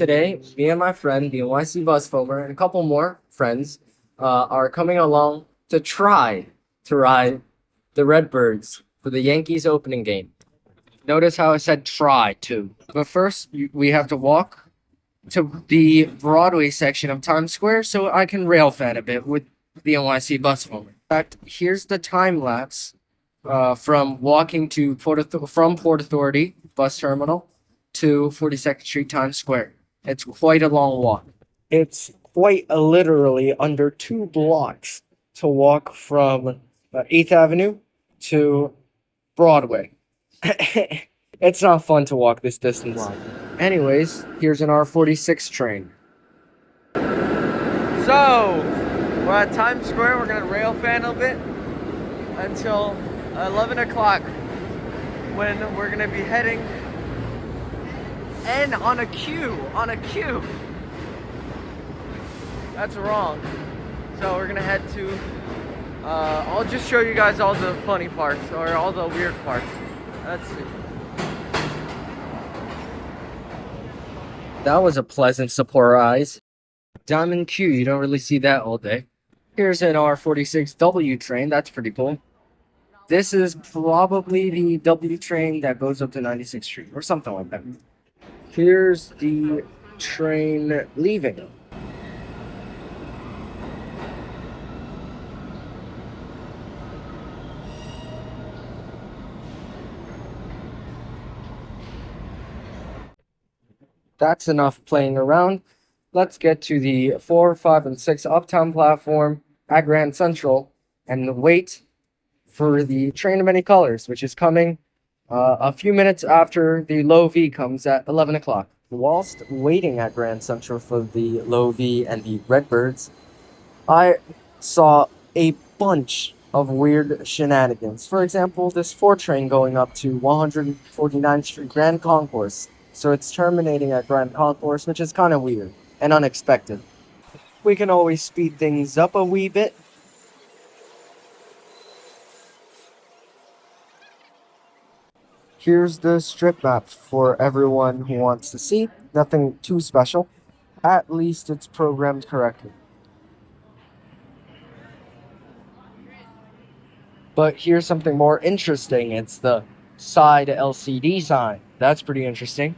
today, me and my friend, the NYC bus foamer, and a couple more friends are coming along to try to ride the Redbirds for the Yankees opening game. Notice how I said try to. But first, we have to walk to the Broadway section of Times Square so I can rail fan a bit with the NYC bus foamer. In fact, here's the time lapse from walking to from Port Authority bus terminal to 42nd Street Times Square. It's quite a long walk. It's quite literally under 2 blocks to walk from 8th Avenue to Broadway. It's not fun to walk this distance. Anyways, here's an R46 train. So, we're at Times Square. We're gonna rail fan a bit until 11 o'clock when we're gonna be heading and on a queue. That's wrong. So we're gonna head to, I'll just show you guys all the funny parts or all the weird parts. Let's see. That was a pleasant surprise. Diamond Q, you don't really see that all day. Here's an R46W train, that's pretty cool. This is probably the W train that goes up to 96th Street or something like that. Here's the train leaving. That's enough playing around. Let's get to the 4, 5, and 6 Uptown platform at Grand Central and wait for the train of many colors, which is coming a few minutes after the low V comes at 11 o'clock. Whilst waiting at Grand Central for the low V and the Redbirds, I saw a bunch of weird shenanigans. For example, this 4 train going up to 149th Street Grand Concourse. So it's terminating at Grand Concourse, which is kind of weird and unexpected. We can always speed things up a wee bit. Here's the strip map for everyone who wants to see. Nothing too special. At least it's programmed correctly. But here's something more interesting. It's the side LCD sign. That's pretty interesting.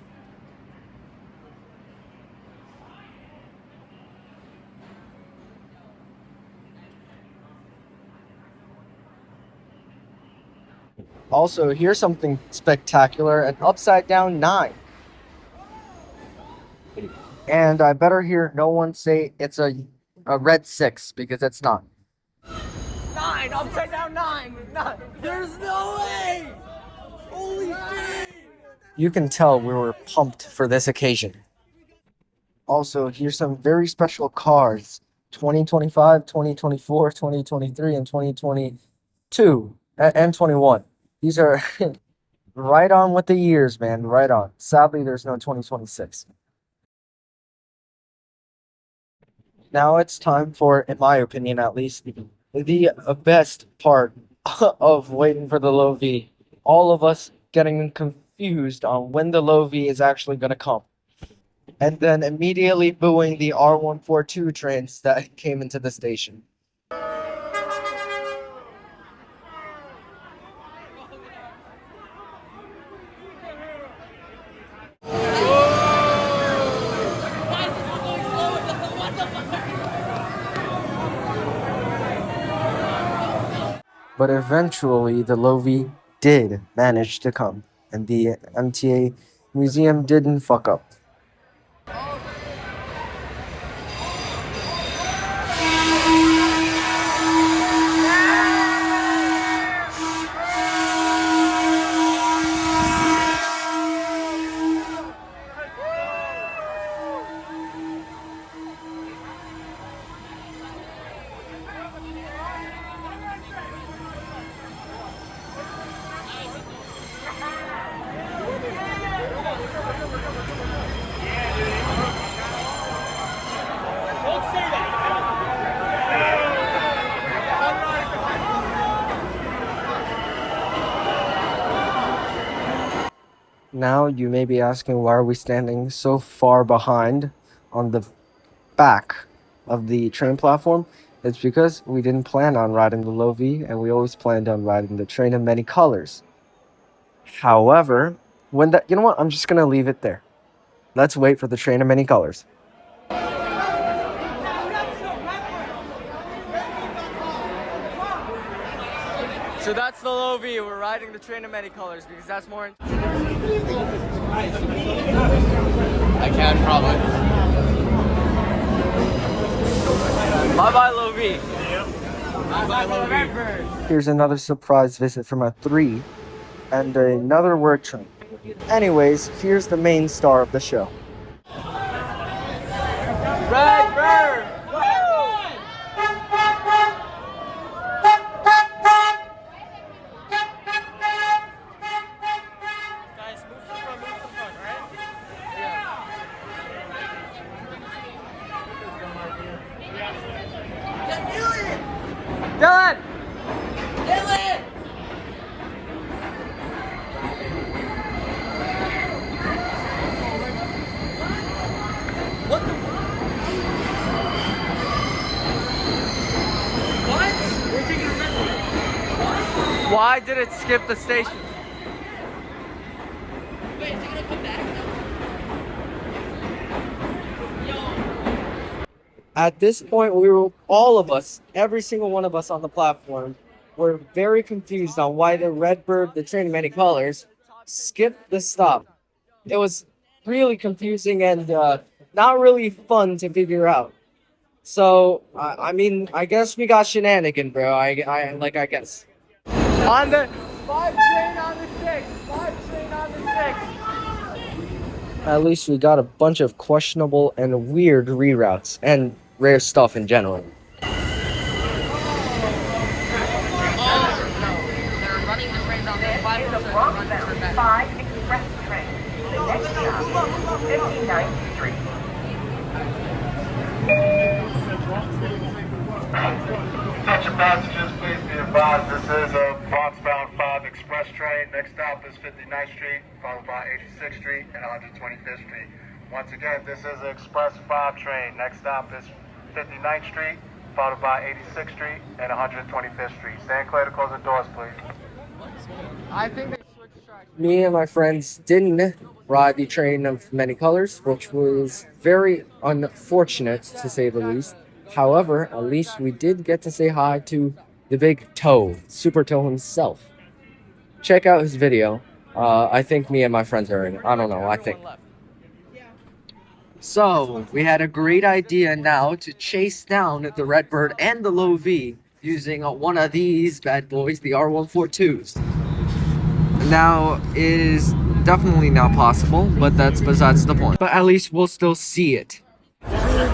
Also, here's something spectacular, an upside down 9. And I better hear no one say it's a red 6, because it's not. 9, upside down 9. There's no way. Holy shit. You can tell we were pumped for this occasion. Also, here's some very special cars. 2025, 2024, 2023, and 2022, and 21. These are right on with the years, man. Right on. Sadly, there's no 2026. Now it's time for, in my opinion at least, the best part of waiting for the low V. All of us getting confused on when the low V is actually going to come. And then immediately booing the R142 trains that came into the station. But eventually, the low V did manage to come, and the MTA museum didn't fuck up. Now you may be asking, why are we standing so far behind on the back of the train platform? It's because we didn't plan on riding the low V, and we always planned on riding the train of many colors. However, you know what? I'm just gonna leave it there. Let's wait for the train of many colors. So that's the low V. We're riding the train of many colors because that's more. I can probably. Bye bye low V. Bye bye low V. Here's another surprise visit from a 3 and another word train. Anyways, here's the main star of the show. Redbird! Dylan! Dylan! What the? What? We're taking a red one. What? Why did it skip the station? Wait, is it gonna come back? At this point, we were all of us, every single one of us on the platform, were very confused on why the Redbird, the train of many colors, skipped the stop. It was really confusing and not really fun to figure out. So, I mean, I guess we got shenanigan, bro. I guess. On the 5 train on the 6. 5 train on the 6. At least we got a bunch of questionable and weird reroutes and rare stuff in general. They're running the trains on the 5 express train. The next stop is 59th Street. Attention passengers, please be advised this is a Bronx-bound 5 express train. Next stop is 59th Street, followed by 86th Street and 125th Street. Once again, this is an express 5 train. Next stop is 59th Street, followed by 86th Street and 125th Street. Stand clear to close the doors, please. I think they switched tracks. Me and my friends didn't ride the train of many colors, which was very unfortunate to say the least. However, at least we did get to say hi to the big toe, Super Toe himself. Check out his video. I think me and my friends are in it. I don't know, I think. So, we had a great idea now to chase down the Redbird and the Low V using one of these bad boys, the R142s. Now, it is definitely not possible, but that's besides the point. But at least we'll still see it.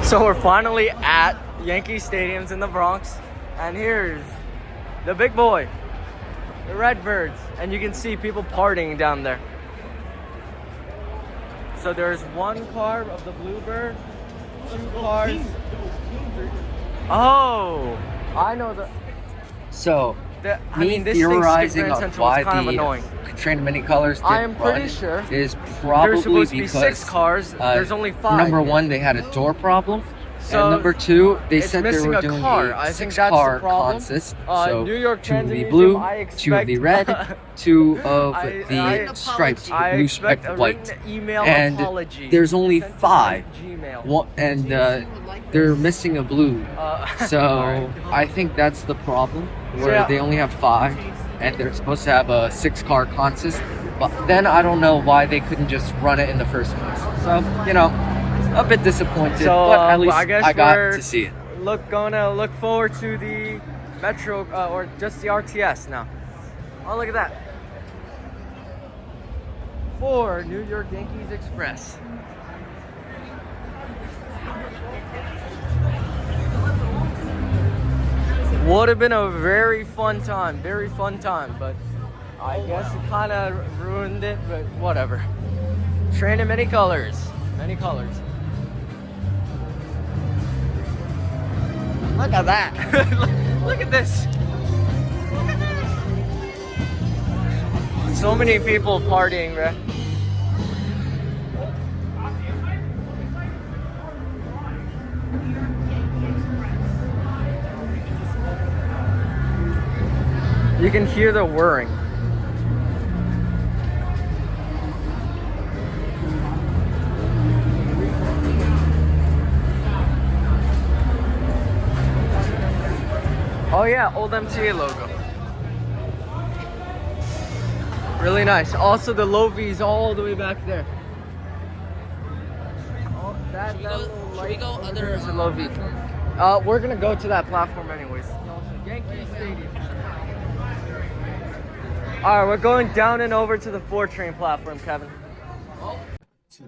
So we're finally at Yankee Stadiums in the Bronx, and here's the big boy, the Redbirds, and you can see people partying down there. So there's one car of the Bluebird, 2 cars. Oh, I know the. So, this theorizing thing on Central why is kind of annoying. the train of many colors didn't I am pretty run sure is There's probably supposed to be because 6 cars. There's only 5. number 1, they had a door problem. So and number 2, they it's said they missing were a doing car. a I think that's the 6-car problem. consist. So New York 2 of Transit the Museum, blue, I 2 of the red, 2 of the striped I blue expect striped a white. written email And apology. there's only sent to 5. Gmail. And they're missing a blue. So Alright. I think that's the problem, where yeah. they only have 5 and they're supposed to have a 6-car consist. But then I don't know why they couldn't just run it in the first place. So, you know, a bit disappointed, So, but at least I guess I got we're to see it. Gonna look forward to the Metro or just the RTS now. Oh, look at that. 4 New York Yankees Express. Would have been a very fun time, but I guess it kind of ruined it, but whatever. Train in many colors, Look at that. Look at this. Look at this. So many people partying, bro. You can hear the whirring. Oh yeah, old MTA logo. Really nice. Also, the Lovies all the way back there. Oh, that little light over there is a Lovie. We're gonna go to that platform anyways. Yankee Stadium. All right, we're going down and over to the 4 train platform, Kevin.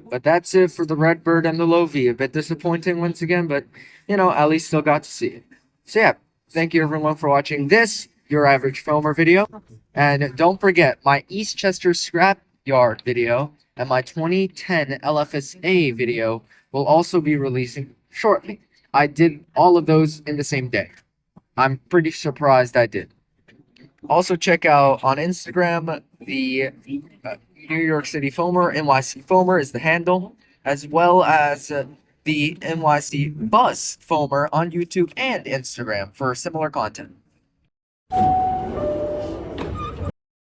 But that's it for the Redbird and the Lovie. A bit disappointing once again, but you know, at least still got to see it. So yeah, thank you everyone for watching this Your Average Filmer video. And don't forget my Eastchester Scrapyard video and my 2010 LFSA video will also be releasing shortly. I did all of those in the same day. I'm pretty surprised I did. Also check out on Instagram the New York City Foamer, NYC Foamer is the handle, as well as the NYC Bus Foamer on YouTube and Instagram for similar content.